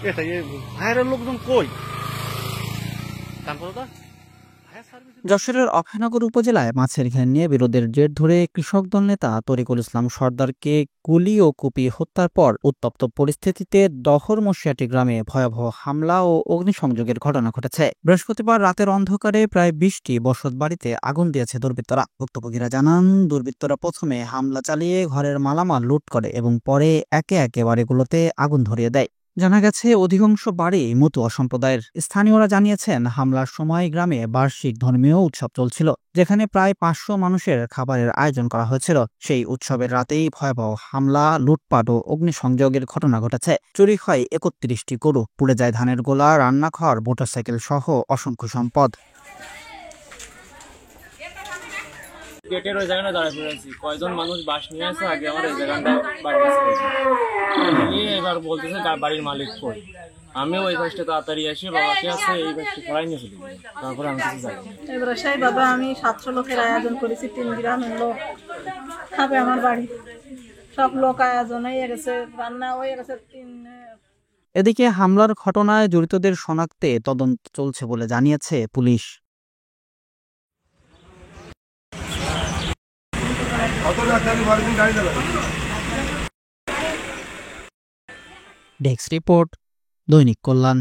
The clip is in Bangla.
এটা ফায়ারের লোকজন কই? যশোরের অভয়নগর উপজেলায় মাছের ঘের নিয়ে বিরোধের জের ধরে কৃষক দল নেতা তরিকুল ইসলাম সর্দারকে গুলি ও কুপিয়ে হত্যার পর উত্তপ্ত পরিস্থিতিতে দহর-মশিয়াটি গ্রামে ভয়াবহ হামলা ও অগ্নিসংযোগের ঘটনা ঘটেছে। বৃহস্পতিবার রাতের অন্ধকারে প্রায় ২০টি বসতবাড়িতে আগুন দিয়েছে দুর্বৃত্তরা। ভুক্তভোগীরা জানান, দুর্বৃত্তরা প্রথমে হামলা চালিয়ে ঘরের মালামাল লুট করে এবং পরে একে একে বাড়িগুলোতে আগুন ধরিয়ে দেয়। জানা গেছে, অধিকাংশ বাড়ি মতুয়া সম্প্রদায়ের। স্থানীয়রা জানিয়েছেন, হামলার সময় গ্রামে বার্ষিক ধর্মীয় উৎসব চলছিল, যেখানে প্রায় ৫০০ মানুষের খাবারের আয়োজন করা হয়েছিল। সেই উৎসবের রাতেই ভয়াবহ হামলা, লুটপাট ও অগ্নিসংযোগের ঘটনা ঘটেছে। চুরি হয় ৩১টি গরু, পুড়ে যায় ধানের গোলা, রান্নাঘর, মোটরসাইকেল সহ অসংখ্য সম্পদ। গেটের ওই জায়গাটা দাঁড়ায় পড়েছি, কয়জন মানুষ বাস নিয়ে আসে আগে আমার এই জায়গাটা বাড়ি নিয়ে এবার বলতেছে বাড়ির মালিক কই। আমিও ওই পাশটা তাড়াতাড়ি আসি, বাবাকে আছে এই পাশটা সরাই নিয়েছিল, তারপরে আমি কিছু যাই। এবার সেই বাবা আমি ৭০০ লোকের আয়োজন করেছি, ৩ গ্রামের লোক খাবে আমার বাড়ি, সব লোক আয়োজন হয়ে গেছে, রান্না হয়ে গেছে। এদিকে হামলার ঘটনায় জড়িতদের শনাক্তে তদন্ত চলছে বলে জানিয়েছে পুলিশ। ডেস্ক রিপোর্ট, দৈনিক কল্যাণ।